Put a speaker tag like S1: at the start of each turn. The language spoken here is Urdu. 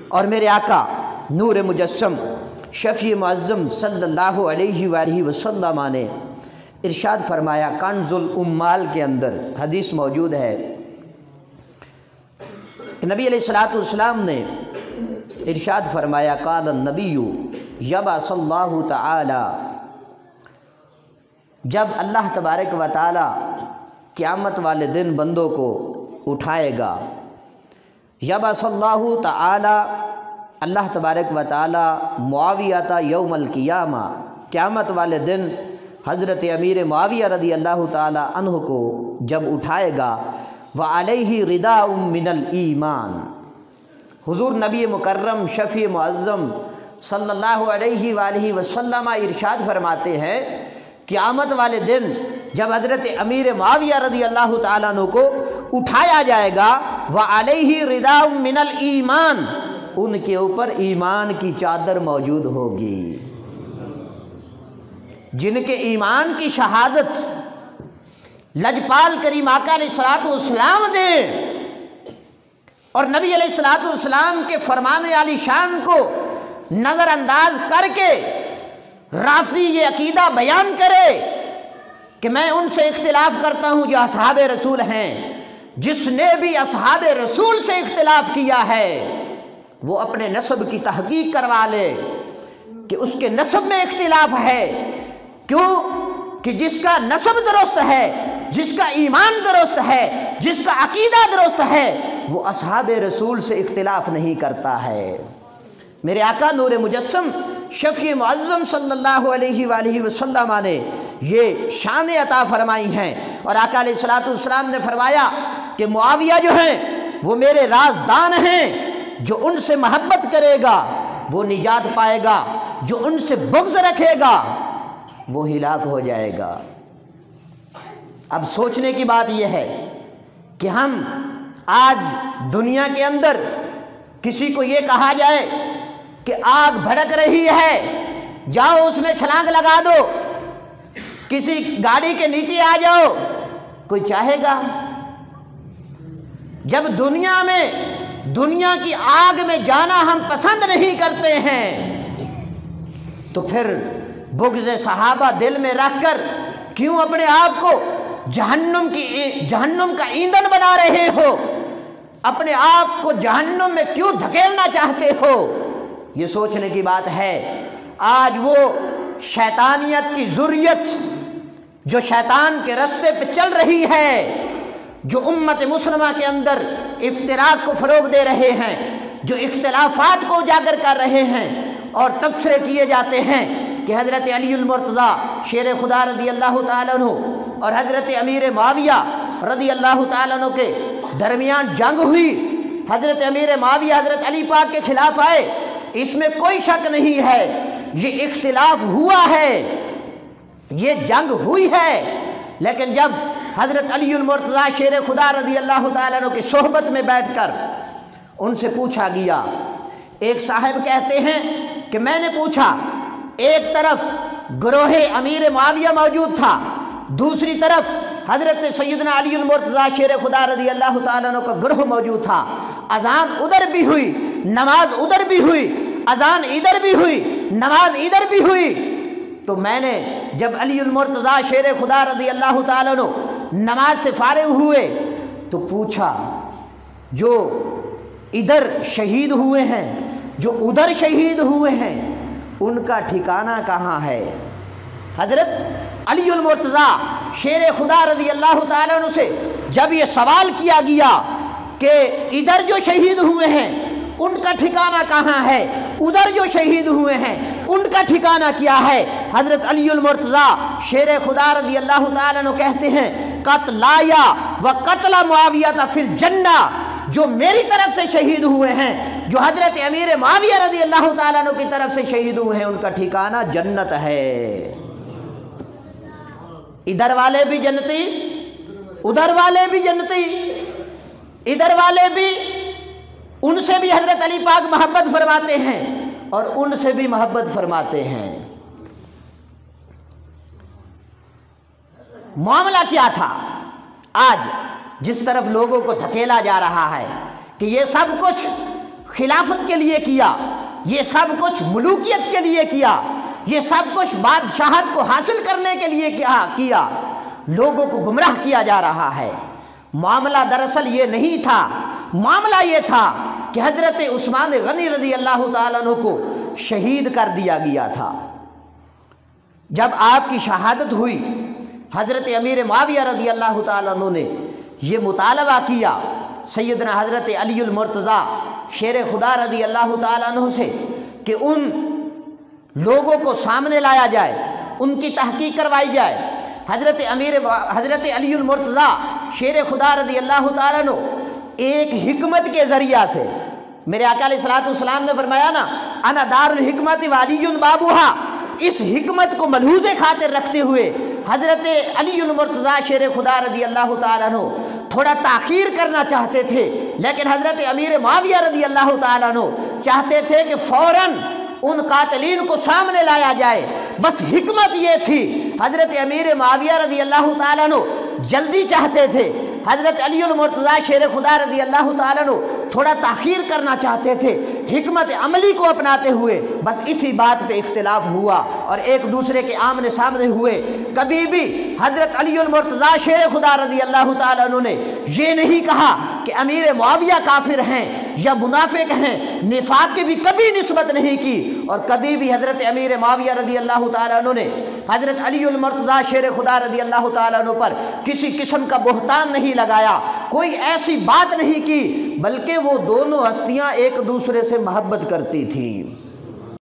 S1: اور میرے آقا نور مجسم شفیع معظم صلی اللہ علیہ وآلہ وسلم نے ارشاد فرمایا، کنز الامال کے اندر حدیث موجود ہے کہ نبی علیہ الصلوۃ والسلام نے ارشاد فرمایا، قال النبی یبعث اللہ تعالی، جب اللہ تبارک و تعالی قیامت والے دن بندوں کو اٹھائے گا، یبعث اللہ تعالی، اللہ تبارک و تعالی معاویہ یوم القیامہ، قیامت والے دن حضرت امیر معاویہ رضی اللہ تعالی عنہ کو جب اٹھائے گا، وعلیہ رداء من الایمان، حضور نبی مکرم شفیع معظم صلی اللہ علیہ وآلہ وسلم ارشاد فرماتے ہیں، قیامت والے دن جب حضرت امیر معاویہ رضی اللہ تعالیٰ عنہ کو اٹھایا جائے گا، وعلیہ رداء من الایمان، ان کے اوپر ایمان کی چادر موجود ہوگی، جن کے ایمان کی شہادت لجپال کریم آقا علیہ الصلوۃ والسلام دیں اور نبی علیہ الصلوۃ والسلام کے فرمان عالی شان کو نظر انداز کر کے رافضی یہ عقیدہ بیان کرے کہ میں ان سے اختلاف کرتا ہوں جو اصحاب رسول ہیں، جس نے بھی اصحاب رسول سے اختلاف کیا ہے وہ اپنے نسب کی تحقیق کروا لے کہ اس کے نسب میں اختلاف ہے، کیوں کہ جس کا نسب درست ہے، جس کا ایمان درست ہے، جس کا عقیدہ درست ہے، وہ اصحاب رسول سے اختلاف نہیں کرتا ہے۔ میرے آقا نور مجسم شفیع معظم صلی اللہ علیہ وآلہ وسلم نے یہ شان عطا فرمائی ہیں، اور آقا علیہ الصلوۃ والسلام نے فرمایا کہ معاویہ جو ہیں وہ میرے رازدان ہیں، جو ان سے محبت کرے گا وہ نجات پائے گا، جو ان سے بغض رکھے گا وہ ہلاک ہو جائے گا۔ اب سوچنے کی بات یہ ہے کہ ہم آج دنیا کے اندر کسی کو یہ کہا جائے کہ آگ بھڑک رہی ہے، جاؤ اس میں چھلانگ لگا دو، کسی گاڑی کے نیچے آ جاؤ، کوئی چاہے گا؟ جب دنیا میں دنیا کی آگ میں جانا ہم پسند نہیں کرتے ہیں تو پھر بغض صحابہ دل میں رکھ کر کیوں اپنے آپ کو جہنم کا ایندھن بنا رہے ہو؟ اپنے آپ کو جہنم میں کیوں دھکیلنا چاہتے ہو؟ یہ سوچنے کی بات ہے۔ آج وہ شیطانیت کی ذریت جو شیطان کے رستے پہ چل رہی ہے، جو امت مسلمہ کے اندر افتراق کو فروغ دے رہے ہیں، جو اختلافات کو اجاگر کر رہے ہیں، اور تبصرے کیے جاتے ہیں کہ حضرت علی المرتضیٰ شیر خدا رضی اللہ تعالیٰ عنہ اور حضرت امیر معاویہ رضی اللہ تعالیٰ عنہ کے درمیان جنگ ہوئی، حضرت امیر معاویہ حضرت علی پاک کے خلاف آئے، اس میں کوئی شک نہیں ہے، یہ اختلاف ہوا ہے، یہ جنگ ہوئی ہے، لیکن جب حضرت علی المرتضیٰ شیر خدا رضی اللہ تعالیٰ عنہ کی صحبت میں بیٹھ کر ان سے پوچھا گیا، ایک صاحب کہتے ہیں کہ میں نے پوچھا، ایک طرف گروہ امیر معاویہ موجود تھا، دوسری طرف حضرت سیدنا علی المرتضیٰ شیر خدا رضی اللہ تعالیٰ عنہ کا گروہ موجود تھا، اذان ادھر بھی ہوئی، نماز ادھر بھی ہوئی، اذان ادھر بھی ہوئی، نماز ادھر بھی ہوئی، تو میں نے جب علی المرتضیٰ شیر خدا رضی اللہ تعالیٰ عنہ نماز سے فارغ ہوئے تو پوچھا، جو ادھر شہید ہوئے ہیں، جو ادھر شہید ہوئے ہیں، ان کا ٹھکانہ کہاں ہے؟ حضرت علی المرتضیٰ شیر خدا رضی اللہ تعالیٰ عنہ سے جب یہ سوال کیا گیا کہ ادھر جو شہید ہوئے ہیں ان کا ٹھکانہ کہاں ہے، ادھر جو شہید ہوئے ہیں ان کا ٹھکانہ کیا ہے، حضرت علی المرتضیٰ شیر خدا رضی اللہ تعالیٰ عنہ کہتے ہیں، قتلایا و قتل معاویہ فی الجنہ، جو میری طرف سے شہید ہوئے ہیں، جو حضرت امیر معاویہ رضی اللہ تعالیٰ عنہ کی طرف سے شہید ہوئے ہیں، ان کا ٹھکانہ جنت ہے۔ ادھر والے بھی جنتی، ادھر والے بھی جنتی، ادھر والے بھی، ان سے بھی حضرت علی پاک محبت فرماتے ہیں اور ان سے بھی محبت فرماتے ہیں۔ معاملہ کیا تھا؟ آج جس طرف لوگوں کو دھکیلا جا رہا ہے کہ یہ سب کچھ خلافت کے لیے کیا، یہ سب کچھ ملوکیت کے لیے کیا، یہ سب کچھ بادشاہت کو حاصل کرنے کے لیے کیا، لوگوں کو گمراہ کیا جا رہا ہے۔ معاملہ دراصل یہ نہیں تھا، معاملہ یہ تھا کہ حضرت عثمان غنی رضی اللہ تعالیٰ عنہ کو شہید کر دیا گیا تھا۔ جب آپ کی شہادت ہوئی، حضرت امیر معاویہ رضی اللہ تعالیٰ عنہ نے یہ مطالبہ کیا سیدنا حضرت علی المرتضیٰ شیر خدا رضی اللہ تعالیٰ عنہ سے کہ ان لوگوں کو سامنے لایا جائے، ان کی تحقیق کروائی جائے۔ حضرت علی المرتضیٰ شیر خدا رضی اللہ تعالیٰ عنہ ایک حکمت کے ذریعہ سے، میرے آقا علیہ الصلوۃ والسلام نے فرمایا نا انا دار الحکمت وعلی بابوہا، اس حکمت کو ملحوظ خاطر رکھتے ہوئے حضرت علی المرتضیٰ شیر خدا رضی اللہ تعالیٰ عنہ تھوڑا تاخیر کرنا چاہتے تھے، لیکن حضرت امیر معاویہ رضی اللہ تعالیٰ عنہ چاہتے تھے کہ فوراً ان قاتلین کو سامنے لایا جائے۔ بس حکمت یہ تھی، حضرت امیر معاویہ رضی اللہ تعالیٰ عنہ جلدی چاہتے تھے، حضرت علی المرتضیٰ شیر خدا رضی اللہ تعالیٰ عنہ تھوڑا تاخیر کرنا چاہتے تھے، حکمت عملی کو اپناتے ہوئے بس اسی بات پہ اختلاف ہوا اور ایک دوسرے کے آمنے سامنے ہوئے۔ کبھی بھی حضرت علی المرتضیٰ شیر خدا رضی اللہ تعالیٰ عنہ نے یہ نہیں کہا کہ امیر معاویہ کافر ہیں یا منافق ہیں، نفاق کی بھی کبھی نسبت نہیں کی، اور کبھی بھی حضرت امیر معاویہ رضی اللہ تعالیٰ عنہ نے حضرت علی المرتضیٰ شیر خدا رضی اللہ تعالیٰ عنہ پر کسی قسم کا بہتان نہیں لگایا، کوئی ایسی بات نہیں کی، بلکہ وہ دونوں ہستیاں ایک دوسرے سے محبت کرتی تھیں۔